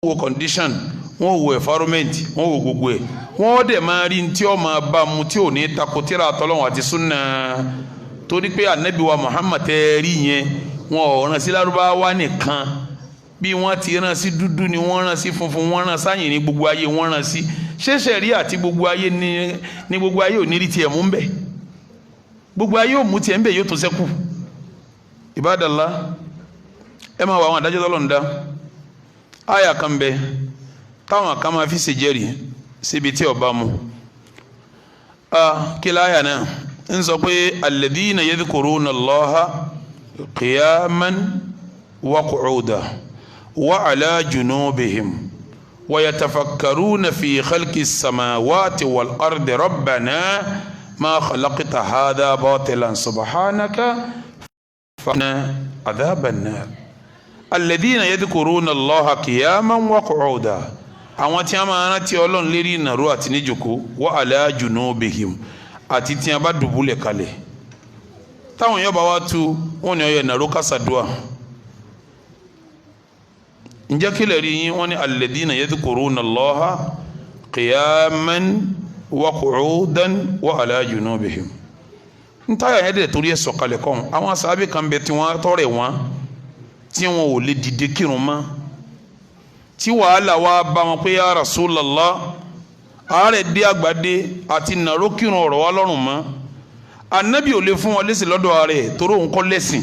wo condition wọ́n wo environment wọ́n wo gbogbo ẹ̀ wọ́n dẹ̀ máa rí tí ó máa bá mu tí ò ní tako tírà tọ́lọ́run àti sunna torí pé anabi wa Muhammad rí yẹn wọn ò rán sí Lárúbáwá nìkan bí wọ́n ti rán sí dúdú ni wọ́n rán sí funfun wọ́n rán sáyìn ní gbogbo ayé wọ́n rán sí ṣẹ̀ṣẹ̀ rí àti gbogbo ayé ní gbogbo ayé ò ní rí tiẹ̀ mú ń bẹ̀ gbogbo ayé ò mú tiẹ̀ ń bẹ̀ yóò tó ṣẹ́kù Ibadallah ẹ máa wà àwọn adájọ́ tọ́lọ́run dá aya kan bẹ táwọn kan máa fi ṣe jẹ́rìí síbi tí ọba mu kí láyà náà ń sọ pé alladhina yadhkuruna Allaha qiyaman wa qu'udan wa ala junubihim wa yatafakkaruna fi khalqi as-samawati wal ardi rabbana ma khalaqta hadha batilan subhanaka faqina adhaban nar alladhina yadhkuruna Allaha qiyaman wa qu'udan àwọn tí a máa rántí Ọlọ́run lérí ìnàró àti níjòkó wa ala junubihim àti tí a bá dùbúlẹ̀ kalẹ̀ táwọn yóò bá wá tu wọn ni ọyọ ìnàró kásádùá ǹjẹ́ kílẹ̀ rí yín wọ́n ní alladhina yadhkuruna Allaha qiyaman wa qu'udan wa ala junubihim ń táyà yẹn dẹ̀ torí ẹ̀ sọ̀kalẹ̀ kọ́ àwọn sàábì kan bẹ tí wọ́n tọrẹ wọn tí wọn ò lè dìde kírun mọ́ tí wàhálà wa bá wọn pé ya Rasulallah àárẹ̀ dé àgbàdé àti nàró kírun ọ̀rọ̀ wa lọ́rùn mọ́ anabi ò lè fún wọn lẹ́sìn lọ́dọ̀ ààrẹ torí òun kọ́ lẹ́sìn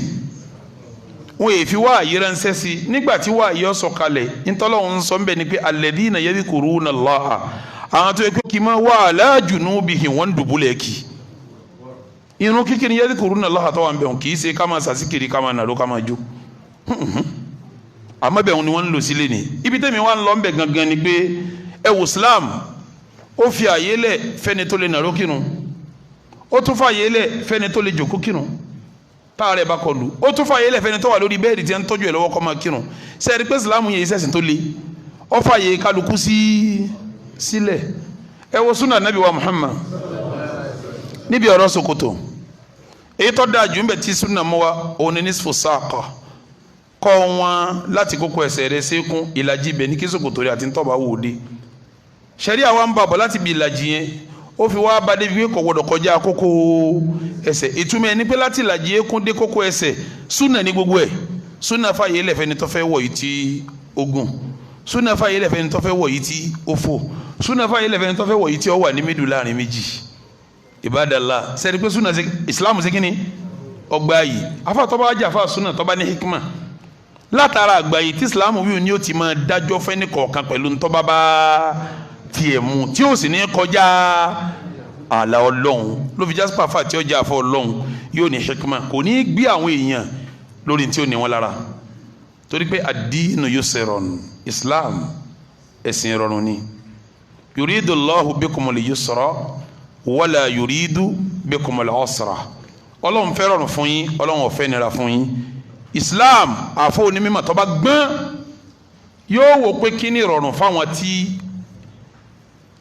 wọn èyí fi wá àyè ránṣẹ́ sí nígbà tí wàá yọ sọ̀kalẹ̀ ntọ́lọ́hún sọ ń bẹ̀ ni pé alladhina yadhkuruna Allaha àwọn tó yẹ kó kì í máa wà ala junubihim wọ́n dùbúlẹ̀ kì irun kíkiri yadhkuruna Allaha tó wà ń bẹ̀ wọn kì í ṣe ká máa sàṣìkiri ká máa nàró ká máa jó àmọ́ bẹ̀ wọn ni wọ́n ń lò sílé ni ibi tẹ́mi wà ń lọ ń bẹ̀ gangan ni pé ẹ wò Islam ó fi àyè lẹ̀ fẹ́ni tó lè nàró kírun ó tún fàyè lẹ̀ fẹ́ni tó lè jòkó kírun táàrẹ̀ bá kọlù ó tún fàyè lẹ̀ fẹ́ni tó wà lórí bẹ́ẹ̀dì tí wọ́n ń tọ́jú ẹ̀ lọ́wọ́ kó máa kírun sẹ́ẹ̀rí pé Islam yẹn ìṣẹ̀sìn tó le ó fàyè kálukú sílẹ̀ ẹ wo sunna nabi wa Muhammad níbi ọ̀rọ̀ ṣòkòtò èyí tó dáa jù ń bẹ̀ tí sunna mọ́ wa òun ni nisfu saqa kọ́ wọn láti kókó ẹsẹ̀ rẹ̀ sékún ìlàjì ibẹ̀ ní kí ṣòkòtò rẹ̀ àti ntọ́ba wò dé ṣẹ̀ríà wa ń bá bọ̀ láti bí ìlàjì yẹn ó fi wá bá débi pé kò gbọdọ̀ kọjá kókó ẹsẹ̀ ìtumọ̀ ẹni pé láti ìlàjì eékún dé kókó ẹsẹ̀ súnà ní gbogbo ẹ̀ súnà fàyè lẹ̀fẹ́ ni tó fẹ́ wọ̀ yìí tí ogun súnà fàyè lẹ̀fẹ́ ni tó fẹ́ wọ̀ yìí tí ó fò súnà fàyè lẹ̀fẹ́ ni tó fẹ́ wọ̀ yìí tí ó wà ní mídù láàrin méjì Ibadallah sẹ́ni pé súnà Islam ṣe kíni ọgbà yìí afa tó bá jà fa súnà tó bá ní hikma látara àgbà yìí tí Islam wíwù ni ó ti máa dájọ́ fẹ́ni kọ̀ọ̀kan pẹ̀lú ntọ́ba bá tiẹ̀ mu tí ó sì ní kọjá àlà Ọlọ́run ló fi jásípà fà tí ó jà fọ́ Ọlọ́run yóò ní hikma kò ní gbé àwọn èèyàn lórí tí ó ní wọn lára torí pé ad-dinu yusrun Islam ẹ̀sìn ìrọ̀rùn ni yuridu Allahu bikumul yusra wala yuridu bikumul usra Ọlọ́run fẹ́ rọrùn fún yín Ọlọ́run ò fẹ́ nira fún yín Islam àfọ onímọ̀ tó bá gbọ́n yóò wò pé kí ni ìrọ̀rùn fáwọn tí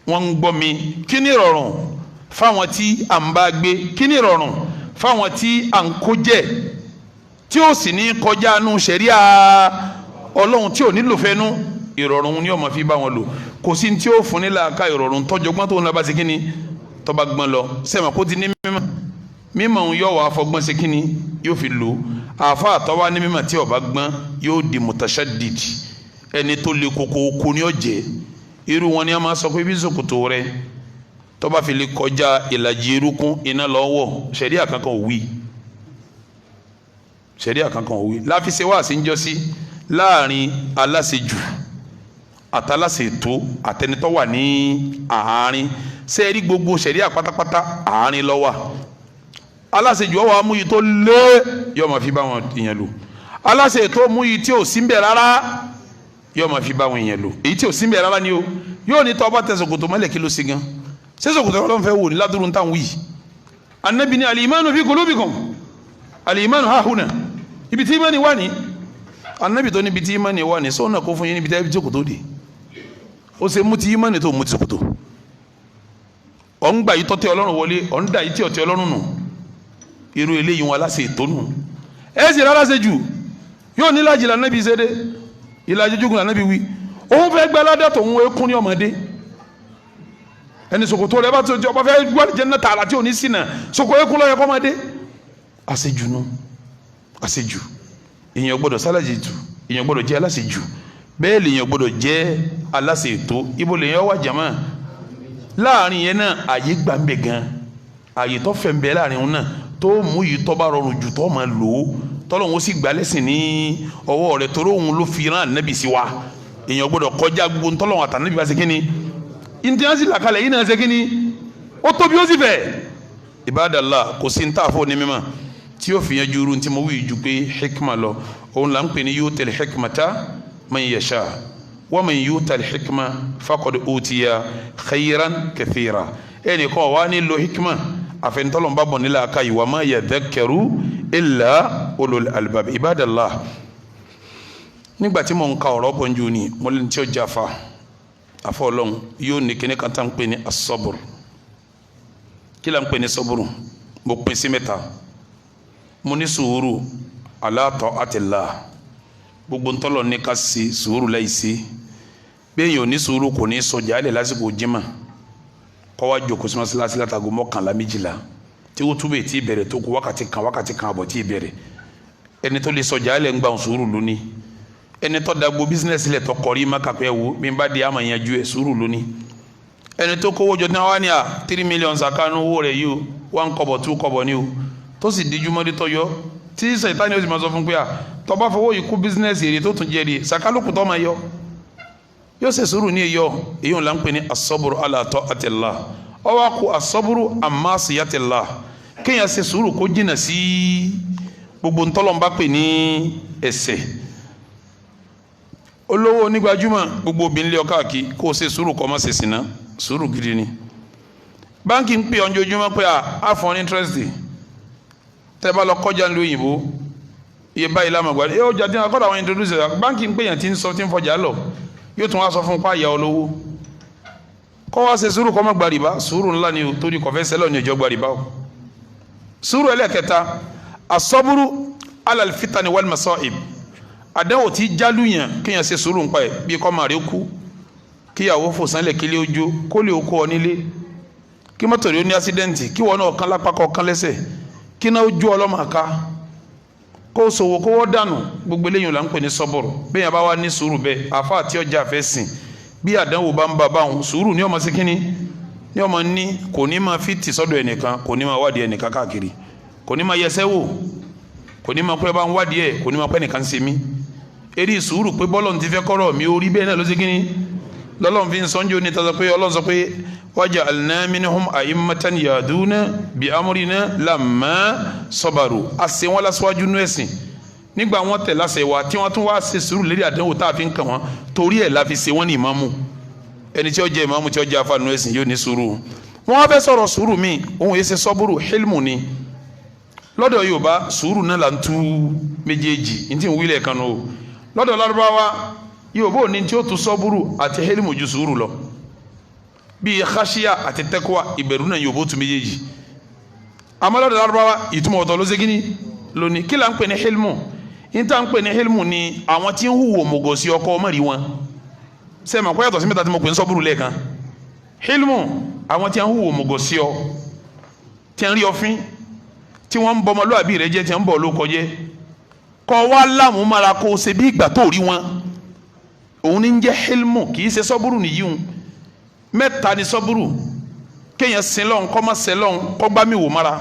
wọ́n ń gbọ́ mi kí ni ìrọ̀rùn fáwọn tí à ń bá gbé kí ni ìrọ̀rùn fáwọn tí à ń kó jẹ tí ó sì ní kọjá nu ṣẹ̀ríà Ọlọ́run tí ò nílò fẹ́nu ìrọ̀rùn ni ó máa fi bá wọn lò kò sí tí ó fún ní làákà ìrọ̀rùn tọ́jọ́gbọ́n tó ń labá sí kí ni tó bá gbọ́n lọ sẹ́mi kó ti ní mímọ̀ òun yóò wá fọgbọ́n sí kí ni yóò fi lò àfa àtọ́wá ní mímọ̀ tí ó bá gbọ́n yóò di mutashaddid ẹni tó le koko ní ọ̀jẹ̀ irú wọn ni a máa sọ pé bí ṣòkòtò rẹ tó bá fi lè kọjá ìlàjì erúkún iná lọ́wọ́ ṣẹ̀ríà kankan ò wí ṣẹ̀ríà kankan ò wí láfiṣẹ́ wá sí ń jọ sí láàrin aláṣejù àtàláṣètò àtẹnitọ́ wà ní àárín sẹ́ẹ̀rí gbogbo ṣẹ̀ríà pátápátá àárín ló wà aláṣejù ọwọ́ amúyí tó lé yóò máa fi bá wọn ìyẹn lò aláṣètò múyí tí ò sí ń bẹ̀ rárá yóò máa fi bá wọn yẹn lò èyí tí ò sí mbẹ rárá ni o yóò ní tọ́ ọba tẹ ṣòkòtò mọ́lẹ̀ kí ló ṣe gan ṣé ṣòkòtò ọlọ́run fẹ́ wò ní ládùúrú táwọn wí anabi ni alimanu fi kulubikum alimanu hahuna ibi tí imani wà ní anabi tó níbi tí imani wà ní sọ́nà kó fún yín níbi tí ṣòkòtò dé ó ṣe mú ti imani tó mú ti ṣòkòtò ọ̀ ń gbà yìí tọ́tẹ́ ọlọ́run wọlé ọ̀ ń dà yìí tí ọ̀tẹ́ ọlọ́run nù irú eléyìí wọn aláṣẹ ètò nù ẹ̀ sì rárá ṣe jù yóò ní lájìlá nábì ṣe dé ìlàjì jogun anabi wí òun fẹ́ gbẹ́ ládàá tó ń ekun ní ọmọdé ẹni ṣòkòtò rẹ̀ bá tó ọba fẹ́ gbọ́ àlìjẹ́nà tààrà tí ò ní ṣìnà ṣòkòtò ekun lọ́yẹ kọ́ ọmọdé àṣejù nù àṣejù èèyàn gbọ́dọ̀ sálàjì jù èèyàn gbọ́dọ̀ jẹ́ aláṣejù bẹ́ẹ̀ lèèyàn gbọ́dọ̀ jẹ́ aláṣètò ibo lèèyàn wà jàmá láàrin yẹn náà àyè gbà ń bẹ gan àyè tó fẹ́ ń bẹ láàrin wọn náà tó mú yìí tó bá rọrùn jù tó máa lò ó tọ́lọ́hún ó sì gbà lẹ́sìn ní ọwọ́ rẹ̀ torí òun ló fi rán ànábì sí wa èèyàn gbọ́dọ̀ kọjá gbogbo ntọ́lọ́hún àtànábì bá ṣe kí ni ìntìyànsì làkàlẹ̀ yìí náà ṣe kí ni ó tóbi ó sì fẹ̀ ìbádàlá kò sí ntá àfọ̀ ní mímọ́ tí yóò fi yẹn ju irun tí mo wí ju pé hikma lọ òun là ń pè ní yu'tal hikmata man yasha wa man yu'tal hikma faqad utiya khayran kathira ẹnì kan wà ní lo hikma àfẹnitọ́lọ́n bá bọ̀ nílẹ̀ aka yìí wa ma yadhakkaru illa ulul albab ibadallah nígbà tí mo ń ka ọ̀rọ̀ bọ̀ njú ni mo lè ní tí ó jáfa àfọlọ́n yóò ní kíní kan tá ń pè ní as-sabr kí la ń pè ní sabr mo pín sí mẹ́ta mo ní sùúrù ala ta'atillah gbogbo ntọ́lọ̀ ní ká sí sùúrù láì sí bẹ́ẹ̀ yóò ní sùúrù kò ní sọjà alẹ́ lásìkò jimá kọ́wá jókòó sí mọ́sálásí látago 11 12 tí ó túbẹ̀ tí bẹ̀rẹ̀ tó kù wákàtí kan àbọ̀ tí bẹ̀rẹ̀ ẹni tó lè sọjà alẹ́ ń gba sùúrù lónìí ẹni tó dagbo bísínẹ́sì lẹ̀ tó kọ̀rí má kàpẹ́ wo bí n bá di àmà yẹn ju ẹ̀ sùúrù lónìí ẹni tó kówó jọ tí wọ́n wá ní à 3 million sàkánú owó rẹ̀ yìí o 1 kọ́bọ̀ 2 kọ́bọ̀ ni o tó sì díjú mọ́dé tó yọ tí sèǹtánì ó sì máa sọ fún pé à tó bá fowó yìí kú bísínẹ́sì èrè tó tún jẹ́ rí sàkálùkù tó máa yọ yóò ṣe sùúrù ní èyọ èyí ńlá ń pè ní as-sabru ala ta'atillah ọwọ́ kó as-sabru amma siyatillah kéèyàn ṣe sùúrù kó jìnnà sí gbogbo ntọ́lọ́n bá pè ní ẹ̀ṣẹ̀ olówó onígbàjúmọ̀ gbogbo obìnrin lé ọkà kí kó ṣe sùúrù kó má ṣe sìnà sùúrù gidi ni báńkì ń pè ọ́ ojoojúmọ́ pé a fún ọ ní interest tẹ́ bá lọ kọjá ní òyìnbó iye báyìí lámàgbà ẹ ọjà tí wọn kọ́ àwọn introduce báńkì ń pè yàn tí ń sọ tí ń fọjà lọ yóò tún wá sọ fún páyà olówó kọ́ wá ṣe sùúrù kọ́ mọ́ gba rìbá sùúrù ńlá ni o torí kọ̀fẹ́ sẹ́lọ̀ ní ìjọ gba rìbá o sùúrù ẹlẹ́kẹta as-sabru ala al-fitani wal masa'ib àdánwò tí jálùyàn kéèyàn ṣe sùúrù ń pa ẹ̀ bí kọ́ màrí kú kíyàwó fò sánlẹ̀ kílé ojú kó lè kó ọ nílé kí mọ́tò rí ó ní ásídẹ́ǹtì kí wọn náà kán lápá kọ́ kán lẹ́sẹ̀ kí náà ojú ọlọ́màká kó sòwò kó wọ́n dànù gbogbo eléyìí là ń pè ní sọ́bùrù bẹ́ẹ̀ yẹn bá wà ní sùúrù bẹ́ẹ̀ àfa àti ọjà fẹ́ sìn bí àdánwò bá ń bá báwọn sùúrù ní ọmọ sí kínní ní ọmọ ní kò ní máa fi tì sọ́dọ̀ ẹnìkan kò ní máa wádìí ẹnìkan káàkiri kò ní máa yẹsẹ́ wò kò ní máa pẹ́ bá ń wádìí ẹ̀ kò ní máa pẹ́ nìkan ṣe mí eré sùúrù pé bọ́lọ̀ ti fẹ́ kọ́rọ̀ mi orí bẹ́ẹ̀ náà ló sí kínní lọ́lọ́run fi ń sọ́njú ní tọ́sọ pé ọlọ́run sọ pé waja'alna minhum a'immatan yahduna bi amrina lamma sabaru àṣẹ wọn lásìwájú nú ẹ̀sìn nígbà wọn tẹ̀ láṣẹ wa tí wọ́n tún wá ṣe sùúrù lérí àdánwò tá a fi ń kàn wọ́n torí ẹ̀ la fi ṣe wọ́n ní ìmáàmù ẹni tí ó jẹ́ ìmáàmù tí ó jẹ́ afánú ẹ̀sìn yóò ní sùúrù wọ́n wá fẹ́ sọ̀rọ̀ sùúrù mi òun yìí ṣe sọ́bùrù hilmu ni lọ́dọ̀ Yorùbá sùúrù náà là ń tú méjèèjì ní tí ń wílẹ̀ kan o lọ́dọ̀ Lárúbáwá Yorùbá ò ní tí ó tú sọ́bùrù àti hilmu ju sùúrù lọ bíi khashiya àti taqwa ìbẹ̀rù náà Yorùbá tún méjèèjì àmọ́ lọ́dọ̀ Lárúbáwá ìtumọ̀ ọ̀tọ̀ ló ṣe kíní lónìí kí là ń pè ní hilmu níta ń pè ní hilmu ni àwọn tí ń hùwò mọ̀gọ́ sí ọkọ ọmọ rí wọn sẹ́mi àkọ́ yàtọ̀ sí mẹ́ta tí mo pè ń sọ́bùrù lẹ́ẹ̀kan hilmu àwọn tí ń hùwò mọ̀gọ́ sí ọ tí ń rí ọfín tí wọ́n ń bọ ọmọlúwàbí rẹ jẹ́ tí ń bọ̀ ló kọjẹ́ kọ́ wá láàmú mara kó o ṣe bí ìgbà tó rí wọn òun ní ń jẹ́ hilmu kì í ṣe sọ́bùrù nìyíun mẹ́ta ni sọ́bùrù kéèyàn sin lọ́hùn kọ́ má sin lọ́hùn kọ́ gbá mi wò mara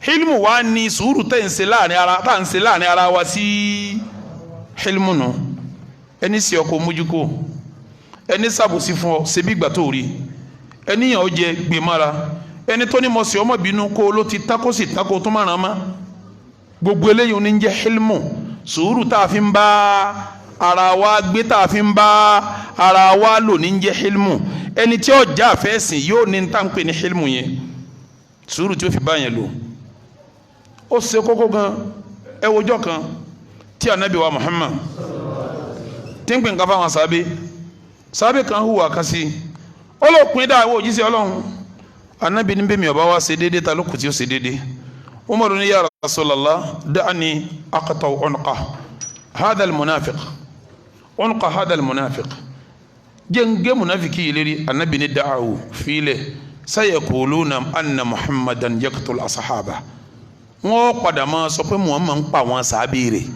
hilmu wa ni sùúrù tẹ̀ ń ṣe láàrin ara tá à ń ṣe láàrin ara wa sí hilmu nù ẹni sì ọkọ mójúkó ẹni sàbòsí fún ọ ṣe bí ìgbà tó rí ẹni yàn ó jẹ gbé mara ẹni tó ní mọ̀ sí ọmọ bínú kó ló ti tako sí tako tó má ràn má gbogbo eléyìí ní jẹ́ hilmu sùúrù tá a fi ń bá ara wa gbé tá a fi ń bá ara wa lò ní jẹ́ hilmu ẹni tí ó já fẹ́ sìn yóò ní tá ń pè ní hilmu yẹn sùúrù tí ó fi bá yẹn lò ó ṣe kókó gan ẹ wojọ́ kan tí anabi wa Muhammad tí ń pè nǹkan fáwọn sábẹ́ kan hùwà kan sí ó ló pin dáa ìwọ òjíṣẹ́ Ọlọ́run anabi ní bẹ́ẹ̀ mi ọba wa ṣe déédéé ta ló kù tí ó ṣe déédéé Umaru ní ya Rasulallah da'ani aqta'u unqa hadha al-munafiq unqa hadha al-munafiq jenge munafiki ileri annabi ni da'u file sayaquluna anna muhammadan yaqtul ashaba wọ́n padà máa sọ pé muhammad ń pa àwọn sàábé rẹ̀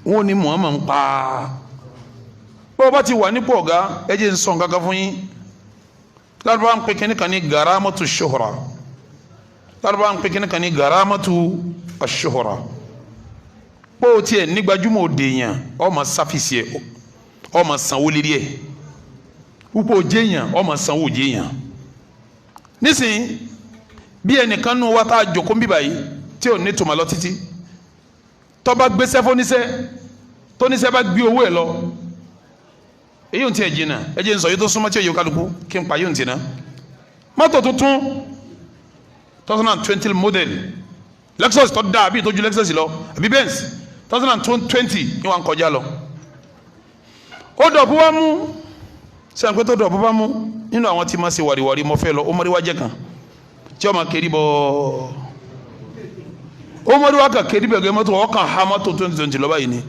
wọ́n ní muhammad ń pa bó bá ti wà nípò ọ̀gá ẹ jẹ́ n sọ nǹkan kan fún yín lárúbá ń pè kíní kan ní garamatu shuhra lárúbá ń pè kíní kan ní garamatu ashuhra bó o tiẹ̀ nígbàjúmọ̀ òde yẹn ọmọ sáfìsì ẹ̀ ọmọ sanwó lérí ẹ̀ púpọ̀ òjé yẹn ọmọ sanwó òjé yẹn nísìnyí bí ẹnìkan nù wá tá a jòkó bíbá yìí tí ò ní tòmọ̀ lọ títí tó bá gbéṣẹ́ fóníṣẹ́ tóníṣẹ́ bá gbé owó ẹ̀ lọ èyí ò tí ẹ̀ jìnnà ẹ jẹ́ n sọ yìí tó súnmọ́ tí èyí ò kálukú kí n pa yóò tì ná mọ́tò tuntun 2020 model Lexus tó dáa bí ìtọ́jú Lexus lọ àbí Benz 2020 ni wọ́n kọjá lọ ó dọ̀bú wá mú sẹ́yìn pé tó dọ̀bú bá mú nínú àwọn tí ma ṣe wàríwàrí mọ́ fẹ́ lọ ó mọ́rí wájẹ́ kan tí ọmọ kiri bọ́ ó mọ́rí wá kà kiri bẹ̀gẹ́ mọ́tò ọkàn ha mọ́tò 2020 lọ́ba yìí ni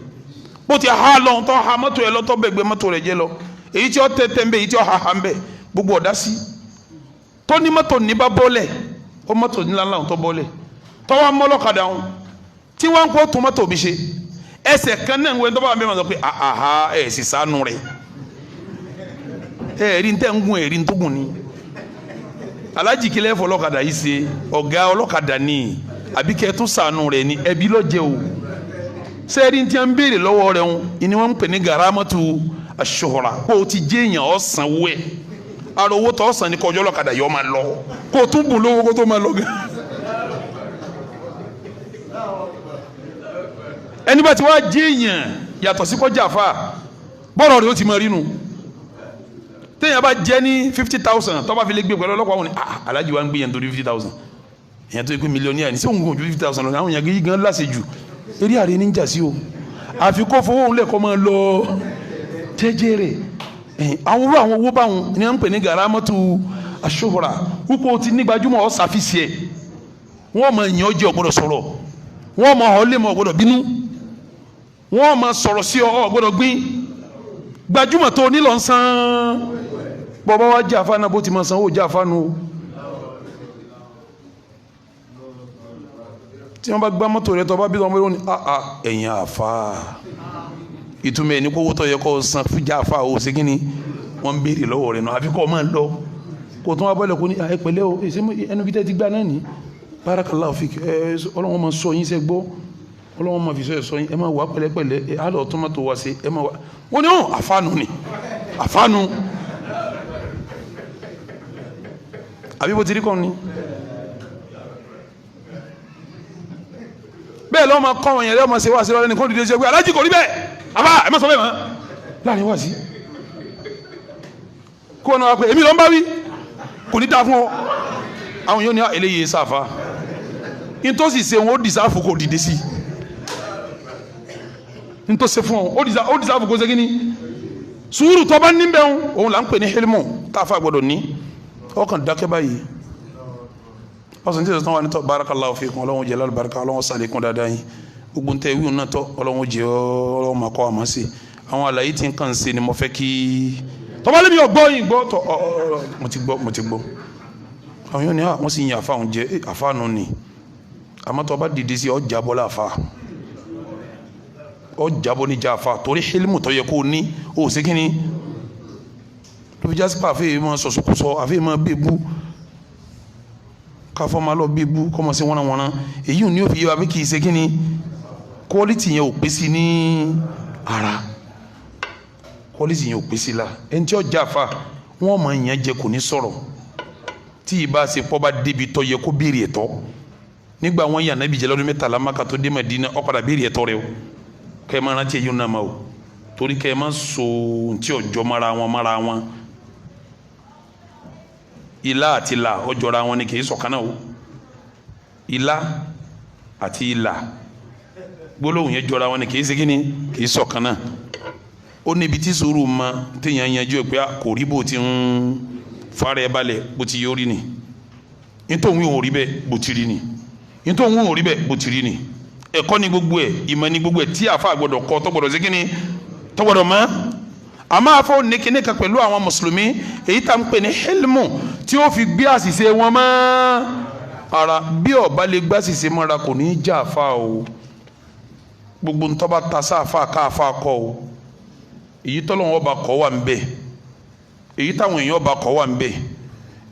bó ti ha lọ tó ha mọ́tò ẹ lọ́tọ́ bẹ̀gbẹ́ mọ́tò rẹ̀ jẹ́ lọ èyí tí ó tẹ́tẹ́ ń bẹ èyí tí ó ha ń bẹ gbogbo ọ̀dá sí tó ní mọ́tò ní bá bọ́lẹ̀ ó mọ́tò ńláńlá tó bọ́lẹ̀ tọ́wọ́ mọ́lọ́kadà wọn tí wọ́n ń kó tó mọ́tò bí ṣe ẹsẹ̀ kan náà ń wẹ́ tó bá mi máa sọ pé àhà ẹ̀ sì sánú rẹ̀ ẹ̀rí ń tẹ́ ń gún ẹ̀rí ń tó gùn ni alájì kílẹ̀ fọ ọlọ́kadà yìí ṣe ọ̀gá ọlọ́kadà ni àbí kẹ́ tún sànú rẹ̀ ni ẹbí lọ́jẹ́ o sẹ́ẹ̀rí ń tí wọ́n ń béèrè lọ́wọ́ rẹ̀ wọn ni wọ́n ń pè ní garamatu aṣọ́ra kó o ti jẹ́ èèyàn ọ̀sán wẹ̀ ara owó tó ọ̀sán ni kọjọ́ ọlọ́kadà yọ máa lọ kó o tún bùn lówó kó tó máa lọ gan. ẹni bá ti wá jẹ́ èèyàn yàtọ̀ sí kọjá àfa bọ́ọ̀rọ̀ rẹ̀ ó ti máa rí nu téèyàn bá jẹ́ ní 50,000 tó bá fi lè gbé pẹ̀lú ọlọ́pàá wọn ni alájí wa ń gbé yẹn torí 50,000 èèyàn tó yẹ kó mílíọ̀nìyà ní sí òun kò ju 50,000 lọ àwọn èèyàn gan láṣẹ jù eré àrẹ ní jà sí o àfi kó fowó òun lẹ́kọ̀ọ́ máa lọ jẹ́jẹ́ rẹ̀ àwọn owó báwọn ni wọ́n ń pè ní garamatu aṣọ́ra púpọ̀ ti ní gbajúmọ̀ ọ́ sàfíìsì ẹ̀ wọ́n mọ̀ èèyàn jẹ́ ọ̀gbọ́dọ̀ sọ̀rọ̀ wọ́n mọ̀ ọ́ lé mọ̀ ọ̀gbọ́dọ̀ bínú wọ́n mọ̀ sọ̀rọ̀ sí ọ̀gbọ́dọ̀ gbín gbajúmọ̀ tó nílò ń san bọ́bá wa jẹ́ àfáàná bó ti máa sanwó jẹ́ àfáànú tí wọ́n bá gbá mọ́tò rẹ̀ tó bá bí wọ́n mọ́ ní ẹ̀yìn àfá ìtumọ̀ ẹni kówó tó yẹ kó san fún jẹ́ àfá o ṣe kíni wọ́n ń béèrè lọ́wọ́ rẹ̀ náà àfi kọ́ máa lọ kó tún wá bọ́lẹ̀ kó ní ẹ̀pẹ̀lẹ́ o ẹnu bí tẹ́ ti gbá náà ní barakallahu fik ọlọ́wọ́n máa sọ yín sẹ́ gbọ́ ọlọ́wọ́n máa fi sọ yín ẹ máa wà pẹ̀lẹ́pẹ̀lẹ́ àlọ́ tó má tó wá sí ẹ máa wà wọ́n ní àfáànù ni àfáànù àbí bó ti rí kọ́ ni bẹ́ẹ̀ lọ́wọ́ máa kọ́ wọn yẹn lọ́wọ́ máa ṣe wá sí lọ́wọ́ ẹni kó dìde sí ẹgbẹ́ alájí kò rí bẹ́ẹ̀ àbá ẹ má sọ bẹ́ẹ̀ mọ́ láàrin wá sí kó wọn náà pé èmi ló ń bá wí kò ní dáa fún ọ àwọn yóò ní eléyìí sáfà nítòsí ṣe wọn ó dìsáfù kò dìde sí nítòsí fún ọ ó dìsáfù kò ṣe kí ni sùúrù tó bá ní bẹ́ẹ̀ òun là ń pè ní hílmù táfà gbọdọ̀ ní ọkàn dákẹ́ báyìí ọsàn tí ìsọ̀tàn wà ní tọ́ barakallahu fikum ọlọ́run jẹ́ lálùbáríkà ọlọ́run sàlékún dáadáa yín gbogbo ń tẹ́ ìwé náà tọ́ ọlọ́run jẹ́ ọlọ́run máa kọ́ àmọ́ sí àwọn àlàyé tí ń kàn sí ni mo fẹ́ kí tọ́ba lẹ́mi ọgbọ́ yìí gbọ́ tọ́ mo ti gbọ́ àwọn yóò ní wọ́n sì yin àfáàwọn jẹ́ àfáànù ni àmọ́ tọ́ba dìde sí ọjà bọ́lá àfáà ọjà bọ́ níjà àfáà torí hílmù tó yẹ kó ní ó sì kí ni tó fi jásípà àfihàn máa sọ̀sọ̀kùsọ àfihàn máa bèbú káfọ́ máa lọ bèbú kọ́ máa ṣe wọ́nàwọ́nà èyí ò ní ó fi yé wa bí kì í ṣe kí ni quality yẹn ò pé sí ní ara quality yẹn ò pé sí la ẹni tí ó jà fa wọ́n máa yàn jẹ kò ní sọ̀rọ̀ tí ì bá ṣe pọ́ bá débi tọ́ yẹ kó béèrè ẹ̀tọ́ nígbà wọn yàn nábì jẹ́ lọ́dún mẹ́tàlá Mákà tó dé Mẹ́dínà ó padà béèrè ẹ̀tọ́ rẹ o kẹ́ ẹ máa rántí ẹ̀yìn náà máa o torí kẹ́ ẹ máa so tí ọjọ́ mara wọn ilá àti ìlà ọjọ́ra wọn ni kì í ṣọ̀kan náà o ilá àti ìlà gbólóhùn yẹn jọra wọn ni kì í ṣe kíni kì í ṣọ̀kan náà ó níbi tí sùúrù ma téèyàn yanjú ẹ pé kò rí bó ti ń fara ẹ balẹ̀ bó ti yọrí ni nítorí òun ò rí bẹ́ẹ̀ bó ti rí ni nítorí òun ò rí bẹ́ẹ̀ bó ti rí ni ẹ̀kọ́ ni gbogbo ẹ̀ ìmọ̀ ni gbogbo ẹ̀ tí àfa gbọ́dọ̀ kọ́ tó gbọ́dọ̀ ṣe kíni tó gbọ́dọ̀ mọ̀ àmọ́ afọ nìkíní kan pẹ̀lú àwọn mùsùlùmí èyí tá ń pè ní hilmu tí ó fi gbé àṣìṣe wọn mọ́ ara bí ọba lè gbé àṣìṣe mọ́ra kò ní í já àfa o gbogbo ntọ́ bá ta sáfà káfà kọ́ o èyí tọ́lọ́wọ́n bá kọ́ wà ń bẹ̀ èyí táwọn èèyàn bá kọ́ wà ń bẹ̀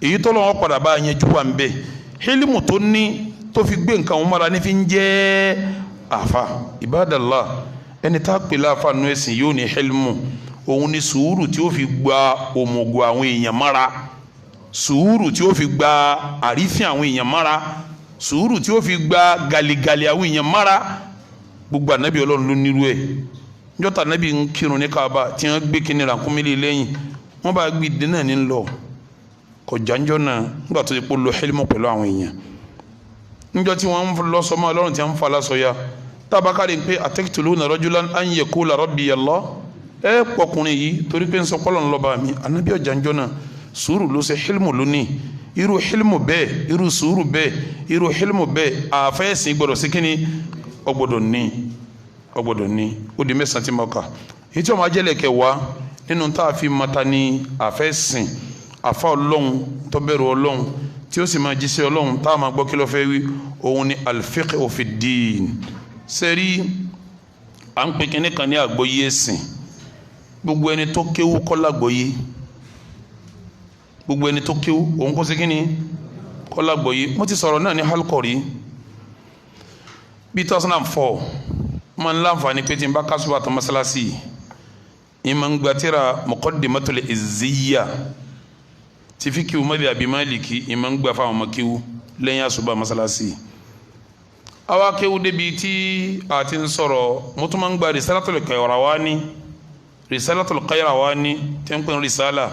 èyí tọ́lọ́wọ́n padà bá yanjú wà ń bẹ̀ hilmu tó ní tó fi gbé nǹkan wọn mọ́ra ní fi ń jẹ́ àfa ibadallah ẹni tá a pè láàfà nù ẹ̀sìn yóò ní hilmu òun ni sùúrù tí ó fi gba òmùgọ̀ àwọn èèyàn mọ́ra sùúrù tí ó fi gba àrífín àwọn èèyàn mọ́ra sùúrù tí ó fi gba gàlígàlí àwọn èèyàn mọ́ra gbogbo ànábì ọlọ́run ló nírú ẹ̀ njọ́ta ànábì ń kírun ní Kaaba tí wọ́n gbé kíní ràkúnmílẹ̀ lẹ́yìn wọ́n bá gbé dínà ní lọ kọjá njọ́ náà nígbà tó ti pọ̀ lọ hẹ́límù pẹ̀lú àwọn èèyàn njọ́ tí wọ́n ń lọ sọmọ ọlọ́run tí wọ́n ń fa lásọ ya tábàkárì pé ataqtuluna rajulan an yaqula rabbi Allah ẹ pọkùnrin yìí torí pé ń sọ pọ́lọ̀ ńlọba mi ànábì ọjà njọ́ náà sùúrù ló ṣe hílmù lónìí irú hílmù bẹ́ẹ̀ irú sùúrù bẹ́ẹ̀ irú hílmù bẹ́ẹ̀ àfẹ́sìn gbọ́dọ̀ sí kínní ọgbọ́dọ̀ ní ó di mẹ́sàn-án tí mo kà èyí tí wọ́n máa jẹ́lẹ̀ kẹwàá nínú tá a fi mata ní àfẹ́sìn àfa ọlọ́run tó bẹ̀rù ọlọ́run tí ó sì máa jíṣẹ́ ọlọ́run tá a máa gbọ́ kí ló fẹ́ wí òun ni al-fiqhu fi ddin sẹ́rí à ń pè kínní kan ní àgbọ́yé ẹ̀sìn gbogbo ẹni tó kéwú kọ́ lágbọ́yé gbogbo ẹni tó kéwú òun kó sí kínní kọ́ lágbọ́yé mo ti sọ̀rọ̀ náà ní halkori bí 2004 máa ń láǹfààní pé tí n bá kásùbà tó mọ́sálásì ìmọ̀ ń gbàtíra muqaddimatul izziya tí fi kíwú mọ́bí àbí Málìkì ìmọ̀ ń gbà fáwọn ọmọ kíwú lẹ́yìn àsùbà mọ́sálásì àwa kéwú débi tí a ti ń sọ̀rọ̀ mo tún máa ń gba risalatul Qayrawani tí ń pè ní risala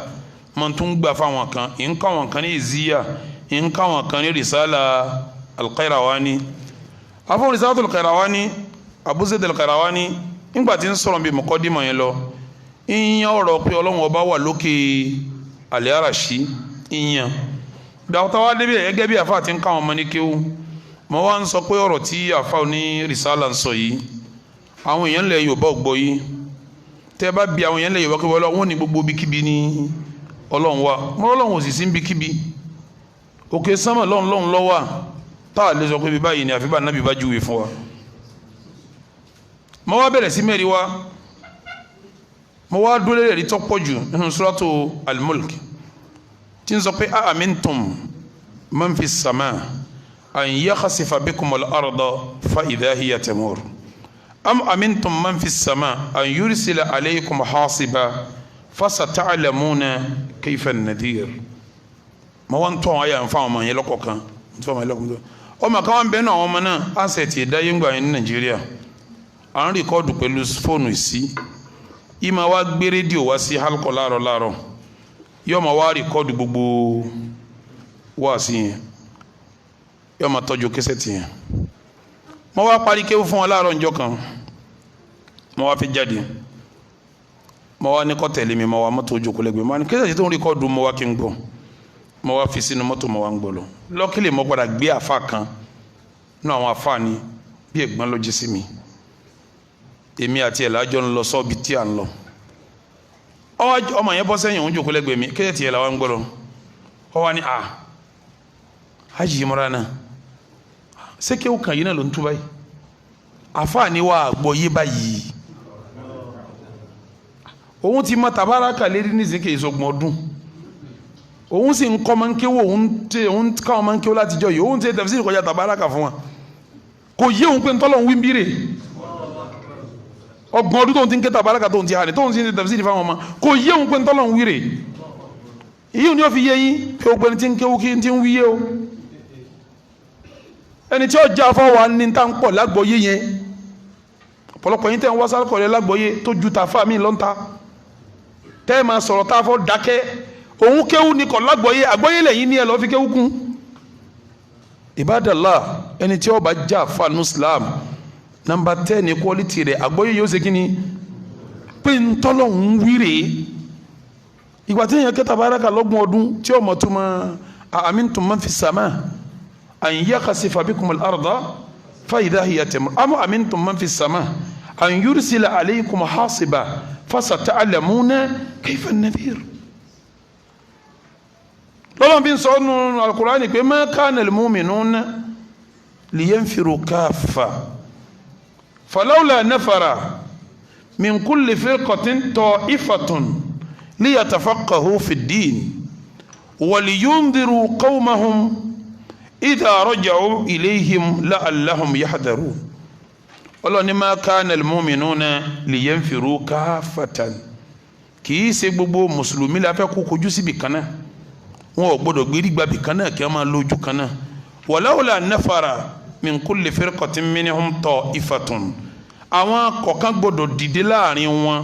mo tún gbà fáwọn kan ń káwọn kan ní izziya ń káwọn kan ní risala al-Qayrawani afọ risalatul Qayrawani Abu Zayd al-Qayrawani nígbà tí ń sọ̀rọ̀ bí muqaddimah yẹn lọ ìyẹn ọ̀rọ̀ pé ọlọ́run ọba wà lókè àlẹ́ àràṣí ìyẹn dàwọ́tà wá débi ẹgẹ́ bí àfa àti ń káwọn ọmọ ní kéwú mo wá ń sọ pé ọ̀rọ̀ tí àfa ní rìsálà ń sọ yìí àwọn èèyàn lẹ̀ Yorùbá ògbọ́ yìí tẹ́ bá bi àwọn èèyàn lẹ̀ Yorùbá kí wọ́n ní gbogbo bíkíbi ní ọlọ́run wa mọ́ ọlọ́run ò sì sí bíkíbi òkè sánmà lọ́run lọ́wọ́ tá a lè sọ pé bí báyìí ni àfi bá nábì bá júwe fún wa mo wá bẹ̀rẹ̀ sí mẹ́rin wa mo wá dúró lẹ́rìí tó pọ̀ jù nínú suratu al-Mulk tí ń sọ pé a amintum man fi sama an yakhsifa bikum al-arda fa idha hiya tamur am amintum man fi sama an yursila alaykum hasiba fasata'lamuna kayfa an-nadir mo wá ń tọ́ àwọn ayé àǹfà ọmọ yẹn lọ́kọ̀ọ̀kan ọmọ kan wá ń bẹ́ẹ̀ náà àwọn ọmọ náà á sẹ̀ tì í dáyé ńgbà yẹn ní Nàìjíríà à ń rìkọ́ọ̀dù pẹ̀lú fóònù sí ìmọ̀ wá gbé rédíò wá sí halkọ̀ láàárọ̀ yóò máa wá rìkọ́ọ̀dù gbogbo wá sí yẹn yóò máa tọ́jú kẹsẹ̀tì yẹn mo wá parí kéwú fún wọn láàárọ̀ njọ́ kan mo wá fi jáde mo wá ní kó tẹ̀lé mi mo wá mọ́tò ojókòó lẹ́gbẹ̀ẹ́ mo wá ní kẹsẹ̀tì tó ń rìkọ́ọ̀dù mo wá kí n gbọ́ mo wá fi sínú mọ́tò mo wá ń gbọ́ lọ lọ́kìlì mo padà gbé àfa kan nínú àwọn àfa ni bí ẹ̀gbọ́n ló jí sí mi èmi àti ẹ̀lájọ́ ń lọ sọ́ọ̀bì tí à ń lọ ọmọ yẹn bọ́ sẹ́yìn òun jòkó lẹ́gbẹ̀ẹ́ mi kéde tiẹ̀ làwọn ń gbọ́ lọ ọ wá ní hajj Imrana sékéwù kan yìí náà ló ń tú báyìí àfààní wa gbọ́ yé báyìí òun ti mọ tabaraka lérí ní ìsìnkè ìsọgbọ̀n ọdún òun sì ń kọ́ máa ń kéwò òun káwọn máa ń kéwò látijọ́ yìí òun ti tafsir kọjá tabaraka fún wa kò yé òun pé ntọ́lọ́ ń wí ń bírè ọgbọ̀n ọdún tó ń ti ń ké tabaraka tó ń ti hàní tó ń ti ń tafsir fáwọn ọmọ kò yé òun pé ntọ́lọ́ ń wíre èyí ni ó fi yé yín pé ògbẹ́ni ti ń kéwò kí n ti ń wíyé o ẹni tí ó já fọwọ́ ní ta ń pọ̀ lágbọ́yé yẹn ọ̀pọ̀lọpọ̀ yín tẹ́ ń wá sálùkọ̀ọ́lẹ́ lágbọ́yé tó ju tàfà mí lọ́ńta tẹ́ ẹ máa sọ̀rọ̀ tá a fọ́ dákẹ́ òun kéwù ní kọ̀ lágbọ́yé àgbọ́yé lẹ́yìn ní ẹ lọ́ọ́ fi kéwù kún Ibadallah ẹni tí ó bá já fanu Islam nàmbà 10 ní quality rẹ̀ àgbọ́yé yóò ṣe kí ni pé ntọ́lọ̀ ń wíre ìgbà tí èèyàn kẹta báraka lọ́gbọ̀n ọdún tí ó mọ̀ tó máa amintum man fi sama an yakhsifa bikum al-arda fa idha hiya tamur am amintum man fi sama an yursila alaykum hasiba fasata'lamuna kayfa an-nadhir. lọ́lọ́n fi ń sọ nínú al-Qur'ani pé ma kana al-mu'minuna liyanfiru kaffa falawla nafara min kulli firqatin ta'ifatun liyatafaqahu fi ad-din wa liyundiru qawmahum idha raja'u ilayhim la'allahum yahdharun. ọlọ́ni ma kana al-mu'minuna liyanfiru kaffatan, kì í ṣe gbogbo mùsùlùmí la fẹ́ kó kojú síbi kan náà, wọn ò gbọdọ̀ gbérí gbàbí kan náà kí wọ́n máa lójú kan náà. walawla nafara min kulli firqatin minhum ta'ifatun, àwọn kọ̀ọ̀kan gbọdọ̀ dìde láàrin wọn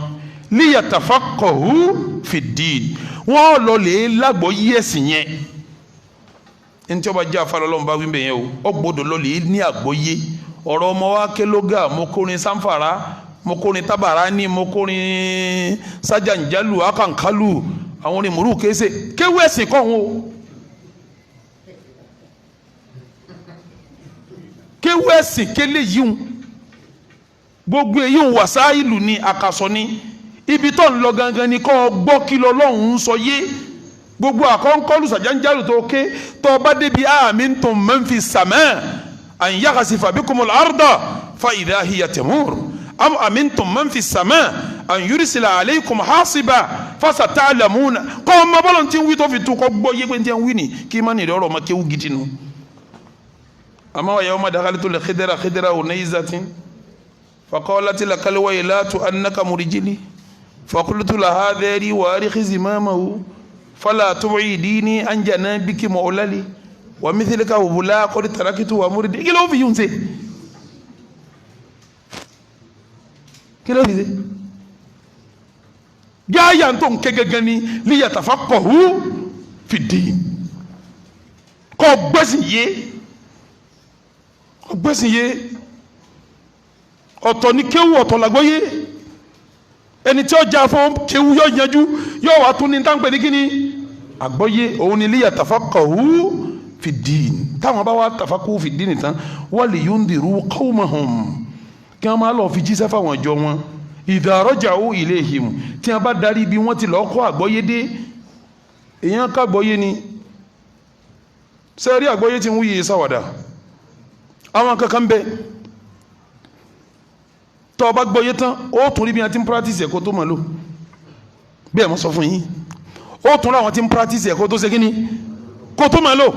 liyatafaqahu fi ddin, wọ́n lọ lè lágbọ́ yí ẹ̀sìn yẹn. ntí ọba jẹ́ afárá bá wí bẹ́ẹ̀ yẹn o gbọdọ̀ lọ lè ní àgbọ́yé. ọ̀rọ̀ ọmọ wa kélógà mo kórin sanfara mo kórin tabarani mo kórin sajanjalu akankalu àwọn orin mùrù kése kéwú ẹ̀sìn kọ́ wọn o. kéwú ẹ̀sìn kélé yíwọn gbogbo èyí ń wàsá ìlú ni àkàsọ ni ibi tó ń lọ gangan ni kọ́ gbọ́ kí lọ́lọ́run ń sọ yé. gbogbo àkọ́ńkọ́lù sàjánjálù tó ké tó bá débi amintum man fi samaa an yakhsifa bikumul arda fa idha hiya tamur am amintum man fi samaa an yursila alaykum hasiba fasata'lamuna. kọ́ ọmọ bọ́lọ̀ tí ń wí tó fi tu kọ́ gbọ́ yé pé tí ń wí ni kí má nìyẹn ọ̀rọ̀ ọmọ kéwú gidi nu. àmọ́ wa yawma dakhaltul khidra unayzatin faqalat lakal waylatu annaka murjili faqultu laha dhari wa arikhi zimamahu fala tu'idini an janabiki mawlali wa mithlika wubula qad tarakitu wa muridi. kí ló fi yún ṣe kí ló fi ṣe gáyà tó ń ké gẹ́gẹ́ ní liyatafaqahu fi ddin. kọ́ gbẹ́sìn yé ọ̀tọ̀ ní kéwù ọ̀tọ̀ làgbọ́yé. ẹni tí ó jà fún kéwù yóò yanjú yóò wá tún ní táǹpẹ̀ ní kíni àgbọ́yé. òun ni liyatafaqahu fi ddin. táwọn bá wá tafaqahu fi ddin tán wa liyundiru qawmahum, kí wọ́n máa lọ fi jíṣẹ́ fáwọn ìjọ wọn. idha raja'u ilayhim, tí wọ́n bá darí bí wọ́n ti lọ́ọ́ kọ́ àgbọ́yé dé. èèyàn ká àgbọ́yé ni sẹ́ẹ̀rí àgbọ́yé tí ń wúyè sáwàdà. àwọn kankan bẹ tọ́ ọba gbọ́yé tán ó tún rí bí wọ́n ti ń practice ẹ̀kọ́ tó máa lò. bẹ́ẹ̀ mo sọ fún yín, ó tún rí àwọn tí ń practice ẹ̀kọ́ tó ṣe kí ni kó tó máa lò.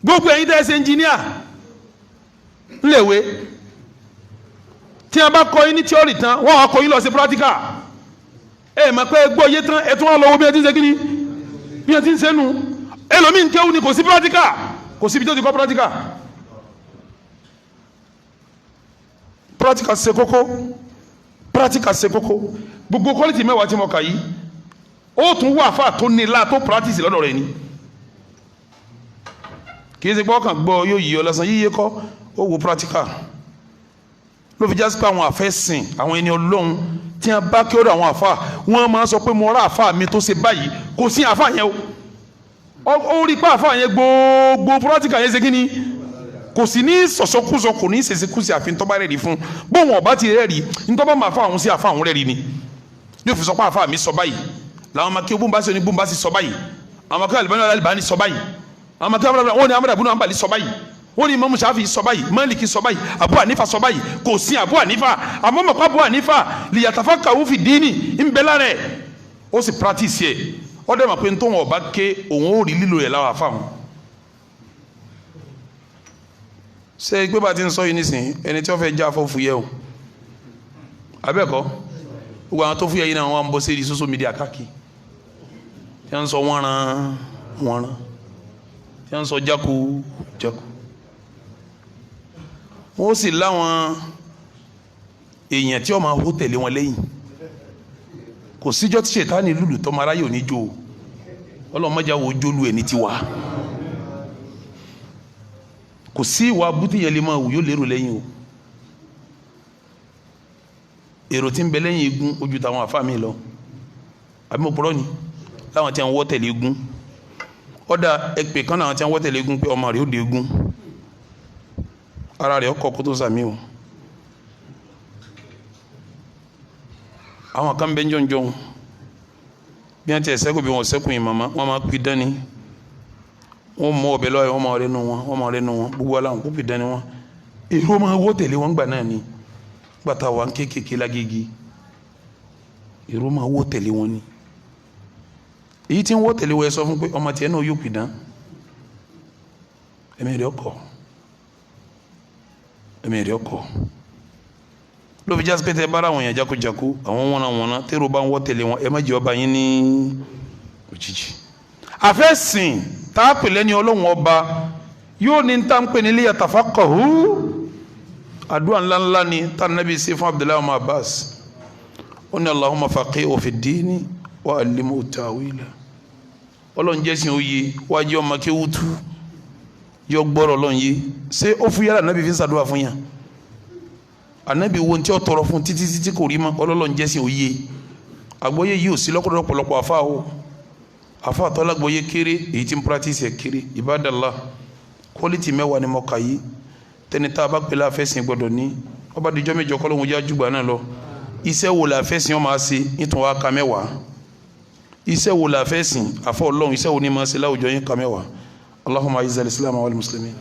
gbogbo ẹ̀yin tẹ́ ẹ ṣe engineer ńlẹ̀wé tí wọ́n bá kọ́ yín ní theory tán wọ́n wá kọ́ yín lọ sí practical. ẹ mọ̀ pé gbọ́yé tán ẹ tún wá lọ wo bí wọ́n ti ń ṣe kí ni bí wọ́n ti ń ṣe nu. ẹlòmíì ń kéwù ni kò sí practical, kò síbi tó ti kọ́ practical. practical ṣe kókó, practical ṣe kókó. gbogbo quality mẹ́wàá tí mo kà yìí ó tún wà fà tó nílá tó practice lọ́dọ̀ rẹ̀ ni. kì í ṣe pé ọkàn gbọ́ yóò yí ọ lásán yíyé kọ́ ó wo practical. ló fi jásí pé àwọn àfẹ́sìn àwọn ẹni Ọlọ́run tí wọ́n bá kí ó rẹ̀ àwọn àfà wọ́n máa sọ pé mo rà àfà mi tó ṣe báyìí kò sí àfà yẹn o. ó rí pé àfà yẹn gbogbo practical yẹn ṣe kí ni kò sí ní sọ̀sọ́kúsọ kò ní ṣèṣekúṣe àfin tó bá rẹ̀ rí fún bóun ọ̀bá ti rẹ̀ rí nítorí bá máa fa àwọn sí àfa àwọn rẹ̀ rí ni yóò fi sọ pé àfa mi sọ báyìí làwọn ọmọ kí bóńbá sí oní bóńbá sí sọ báyìí àwọn ọmọ kí Al-Albani sọ báyìí àwọn ọmọ kí wọn ní Ahmad ibn Hanbali sọ báyìí wọn ní Imam Shafi'i sọ báyìí Maliki sọ báyìí Abu Hanifa sọ báyìí kò sí Abu Hanifa àmọ́ mọ̀ kó Abu Hanifa liyatafaqahu fi dini ń bẹ lára ẹ̀ ó sì practice ẹ̀ ó dẹ̀ mọ̀ pé nítorí wọn ọba ké òun ó rí lílo ẹ̀ láwọn àfa wọn. ṣe gbé bá ti ń sọ yìí nísìnyí ẹni tí wọ́n fẹ́ já fọ́ fúyẹ́ o abẹ́ẹ̀kọ́ gbogbo àwọn tó fúyẹ́ yìí náà wọ́n á ń bọ́ sí social media káàkiri tí wọ́n ń sọ wọ́nran tí wọ́n ń sọ jáku wọ́n sì láwọn èèyàn tí wọ́n máa hó tẹ̀lé wọn lẹ́yìn kò síjọ́ tí ṣètánì lùlù tọ́mọ aráyè ò ní jó ọlọ́mọdé wo jólu ẹ̀ ní tiwa kò sí ìwà abúté yẹn lè máa wù yóò lérò lẹ́yìn o èrò tí ń bẹ lẹ́yìn egun ojú táwọn àfa mi lọ àbí mo purọ́ ni láwọn tí wọ́n wọ́ tẹ̀lé egun ọ̀dà ẹ̀pẹ̀ kan náà tí wọ́n wọ́ tẹ̀lé egun pé ọmọ rẹ̀ ó de egun ara rẹ̀ ọkọ̀ kó tó sàmì o àwọn kan bẹ njọ́njọ́n bí wọ́n ti ẹ̀sẹ́kù bí wọ́n sẹ́kù yìí màmá wọ́n máa pè dání wọ́n mú ọbẹ̀ lọ́wọ́ wọ́n máa rẹ́nu wọn gbogbo aláwọn kó pè dání wọn èrò máa wọ́ tẹ̀lé wọn gbà náà ni gbàtà wà ń kéékèèké lágége èrò máa wọ́ tẹ̀lé wọn ni èyí tí ń wọ́ tẹ̀lé wọn ẹ sọ fún pé ọmọ tiẹ̀ náà yóò pè dán ẹ̀mí rẹ̀ ọkọ̀ ló fi jásí pé tẹ bára àwọn èèyàn jákujàku àwọn wọnàwọnà tẹ́rù bá ń wọ́ tẹ̀lé wọn ẹ má jẹ́ ọba yín ní òjijì àfẹ́sìn tá a pè lẹ́ni ọlọ́run ọba yóò ní tá ń pè ní ilé yatafaqahu àdúrà ńláńlá ni tá nàbí sí fún Abdullahi ọmọ Abbas ó ní Allahumma faqihu fi ddini wa allimhu ta'wila ọlọ́run jẹ́sìn òye wájú ọmọ kéwútú yọ gbọ́rọ̀ ọlọ́run yé ṣé ó fún yàrá nàbí fi ń ṣàdúrà fún yàn anabi wo ntí ọ tọrọ fún títí kò rí ma ọlọ́lọ́ jẹ́sìn òye àgbọ́yé yìí ò sí lọ́pọ̀lọpọ̀ àfa o àfa àtọ́lágbọ́yé kéré èyí tí ń practice ẹ̀ kéré ibadallah quality mẹ́wàá ni mo kà yí tẹni tá a bá pèlè àfẹ́sìn gbọ́dọ̀ ní ọba díjọ́ mẹ́jọ kọ́lọ́hún já jùgbà náà lọ iṣẹ́ wo la àfẹ́sìn ọmọ àṣe nítorí wàá ka mẹ́wàá iṣẹ́ wo la àfẹ́sìn àfọ ọlọ́run iṣẹ́ wo ni máa ṣe láwùjọ yín ka mẹ́wàá Allahumma a'izzal al-islam wal muslimin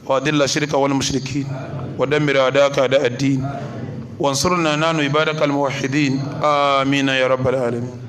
wa adilla ash-shirka wal mushrikin ودمر أعداءك أعداء الدين وانصرنا نحن عبادك الموحدين آمين يا رب العالمين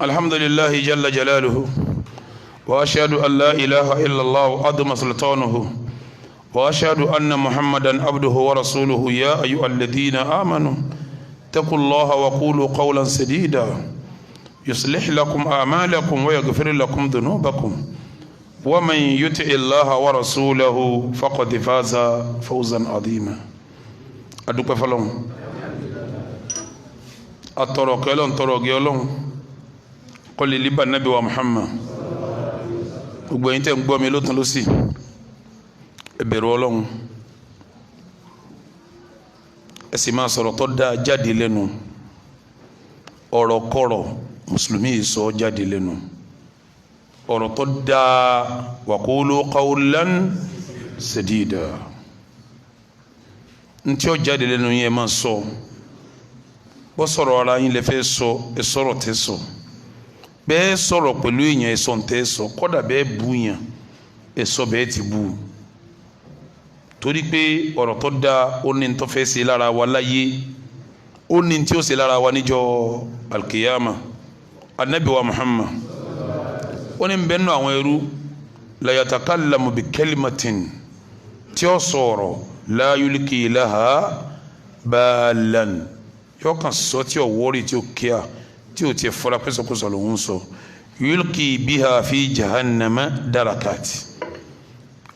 الحمد لله جل جلاله وأشهد أن لا إله إلا الله عظم سلطانه وأشهد أن محمدا عبده ورسوله يا أيها الذين آمنوا اتقوا الله وقولوا قولا سديدا يصلح لكم أعمالكم ويغفر لكم ذنوبكم ومن يطع الله ورسوله فقد فاز فوزا عظيما أدوك فلون أترك لون ترك لون kọ́lé liba nabi wa Muhammad gbogbo yín tẹ́ ń gbọ́ mi ló tún ló sì ẹ bẹ̀rù Ọlọ́run ẹ sì máa sọ̀rọ̀ tó dáa jáde lẹ́nu ọ̀rọ̀ kọ̀rọ̀ mùsùlùmí yìí sọ jáde lẹ́nu ọ̀rọ̀ tó dáa wa qulu qawlan sadida ntí ó jáde lẹ́nu yẹn máa sọ bọ́ sọ̀rọ̀ ara yín lè fẹ́ sọ ẹ sọ̀rọ̀ tẹ́ sọ bẹ́ẹ̀ sọ̀rọ̀ pẹ̀lú èèyàn ẹ̀sọ̀ ń tẹ́ sọ kọ́dà bẹ́ẹ̀ bu yàn ẹ̀sọ̀ bẹ́ẹ̀ ti bu torí pé ọ̀rọ̀ tó dáa ó ní tó fẹ́ ṣe lára wa láyé ó ní tí ó ṣe lára wa níjọ́ alkiyama anabi wa Muhammad ó ní bẹ́ẹ̀ nù àwọn ẹrú la yatakallamu bi kalimatin tí ó sọ̀rọ̀ la yulki laha balan yóò kàn sọ tí ó wọ́ọ̀rì tí ó kíá tí o ti fọlá pẹsọpẹsọ lòun sọ yulki biha fi jahannama darakati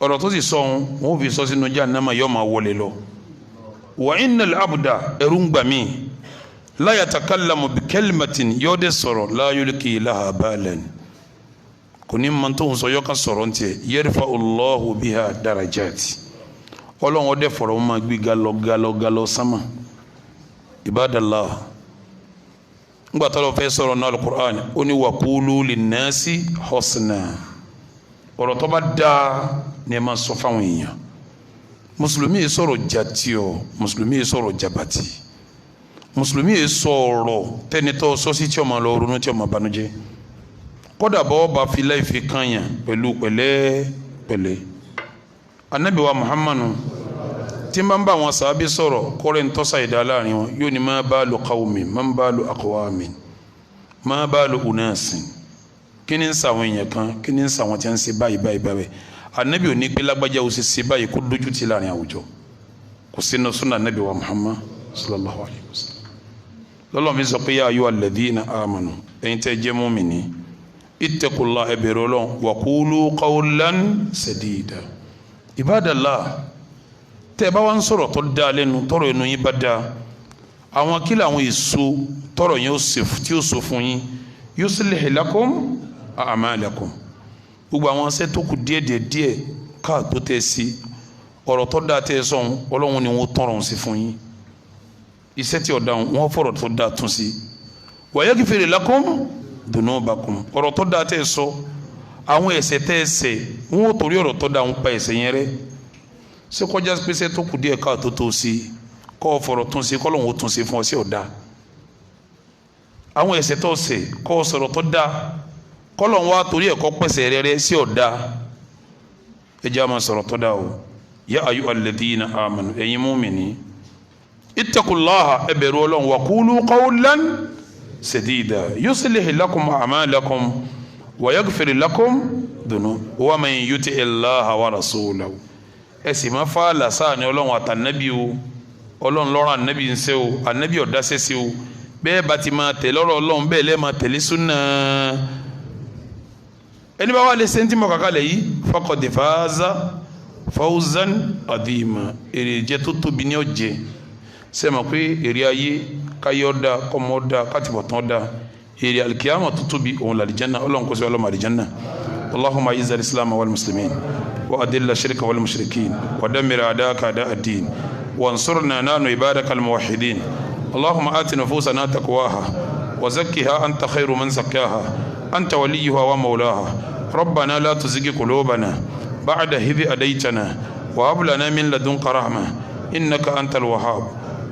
ọ̀rọ̀ tó sì sọ wọn fi sọ sínú jahannama yóò máa wọlé lọ wa innal abda ẹrú ń gbà mí la yatakallamu bi kalimatin yóò dé sọ̀rọ̀ la yulki laha balan kò ní mọ tó ń sọ yóò kan sọ̀rọ̀ ntẹ yarfa'u Allahu biha darajati Ọlọ́run ọdẹ fọ̀rọ̀ wọn máa gbé galọ sama ibadallah ngbàtà lọ fẹ́ sọ̀rọ̀ náà al-Qur'an ó ní wa qulu linnasi husna ọ̀rọ̀ tó bá dáa ní ẹ máa sọ fáwọn èèyàn mùsùlùmí yìí sọ̀rọ̀ jàtí ọ mùsùlùmí yìí sọ̀rọ̀ jàbàtì mùsùlùmí yìí sọ̀rọ̀ tẹnitọ́ sọ́sí tí ọmọ lọ ronú tí ọmọ banújẹ́ kódà bọ́ bá fi láì fi kànyàn pẹ̀lú pẹ̀lẹ́ anabi wa Muhammadu tí n bá ń bá àwọn sàábí sọ̀rọ̀ kọ́rẹ́ ń tọ́sà ìdá láàrin wọn yóò ní ma balu qawmin ma balu aqwamin ma balu unasin kí ni ń sàwọn èèyàn kan kí ni ń sàwọn tí wọ́n ń ṣe báyìí anabi ò ní pé lágbájá ó ṣe báyìí kó dójú ti láàrin àwùjọ kò sínú súnà anabi wa Muhammad sallallahu alayhi wa sallam lọ́lọ́run fi sọ pé ya ayyuhal ladhina amanu ẹ̀yin tẹ́ jẹ́ mùmínì ittaqullaha ẹ bẹ̀rù Ọlọ́run wa qulu qawlan sadida ibadallah tẹ́ bá wá ń sọ̀rọ̀ tó dáa lẹ́nu tọrọ ẹnu yín bá dáa àwọn kí làwọn èso tọrọ yẹn tí ó so fún yín yuslih lakum a'malakum gbogbo àwọn ṣẹ́ tó kù díẹ̀ ká tó tẹ́ sí ọ̀rọ̀ tó dáa tẹ́ sọ̀hún ọlọ́run ni wọ́n tọrọ sí fún yín iṣẹ́ tí ọ̀dà wọn fọ̀rọ̀ tó dáa tún sí wa yaghfir lakum dunubakum ọ̀rọ̀ tó dáa tẹ́ sọ àwọn ẹ̀ṣẹ̀ tẹ́ ṣẹ̀ wọ́n torí ọ̀rọ̀ tó dáa ń pa ẹ̀ṣẹ̀ yẹn rẹ́ ṣé kọjá pèsè tó kù díẹ̀ ká tó sí kọ́ fọ̀rọ̀ tún sí kọ́lọ́hún ó tún sí fún ọ sí ọ̀dà àwọn ẹ̀ṣẹ̀ tó ṣẹ̀ kọ́ sọ̀rọ̀ tó dáa kọ́lọ́hún wá torí ẹ̀kọ́ pẹ̀sẹ̀ rẹ̀ sí ọ̀dà ẹ jẹ́ àmọ́ sọ̀rọ̀ tó dáa o ya ayyuhal ladhina amanu ẹ̀yin mùmínì ittaqullaha ẹ bẹ̀rù Ọlọ́run wa qulu qawlan sadida yuslih lakum a'malakum wa yaghfir lakum dhunubakum wa man yuti'illaha wa rasulahu ẹ sì máa fa làṣà ní Ọlọ́run àtànábì o Ọlọ́run lọ́rọ̀ ànábì ń ṣe o ànábì ọ̀dá ṣẹ́ṣẹ́ o bẹ́ẹ̀ bá ti máa tẹ̀lé ọ̀rọ̀ Ọlọ́run bẹ́ẹ̀ lẹ́ẹ̀ máa tẹ̀lé súnà ẹni bá wà lè sẹ́ńtì mọ̀ kàkà lẹ̀ yìí faqad faza fawzan adhima èrè jẹ́ tó tóbi ní ọ̀jẹ̀ sẹ́mi pé èrè ayé káyọ̀ ọ̀dà kọ́mọ ọ̀dà kátìbọ̀tán ọ̀dà èrè alikiyama tó tóbi òun làlìjánná Ọlọ́run kò sí ọlọ́mọ àlìjánná اللهم اعز الاسلام والمسلمين واذل الشرك والمشركين ودمر اعداءك اعداء الدين وانصرنا نحن عبادك الموحدين اللهم آت نفوسنا تقواها وزكها أنت خير من زكاها أنت وليها ومولاها ربنا لا تزغ قلوبنا بعد إذ هديتنا وهب لنا من لدنك رحمة إنك أنت الوهاب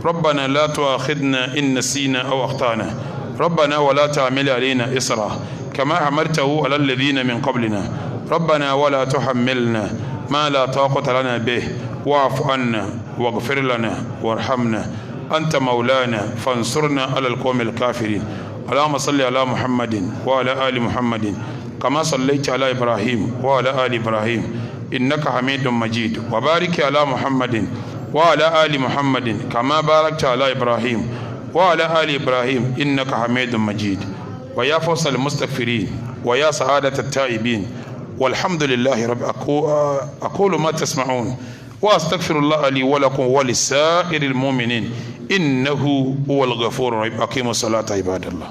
ربنا لا تؤاخذنا إن نسينا أو أخطأنا ربنا ولا تعمل علينا إصرا كما حملته على الذين من قبلنا ربنا ولا تحملنا ما لا طاقة لنا به واعف عنا واغفر لنا وارحمنا أنت مولانا فانصرنا على القوم الكافرين اللهم صل على محمد وعلى آل محمد كما صليت على إبراهيم وعلى آل إبراهيم إنك حميد مجيد وبارك على محمد وعلى آل محمد كما باركت على إبراهيم وعلى آل إبراهيم إنك حميد مجيد ويا فوز المستغفرين ويا سعادة التائبين والحمد لله رب أقول ما تسمعون وأستغفر الله لي ولكم ولسائر المؤمنين إنه هو الغفور الرحيم أقيموا الصلاة عباد الله.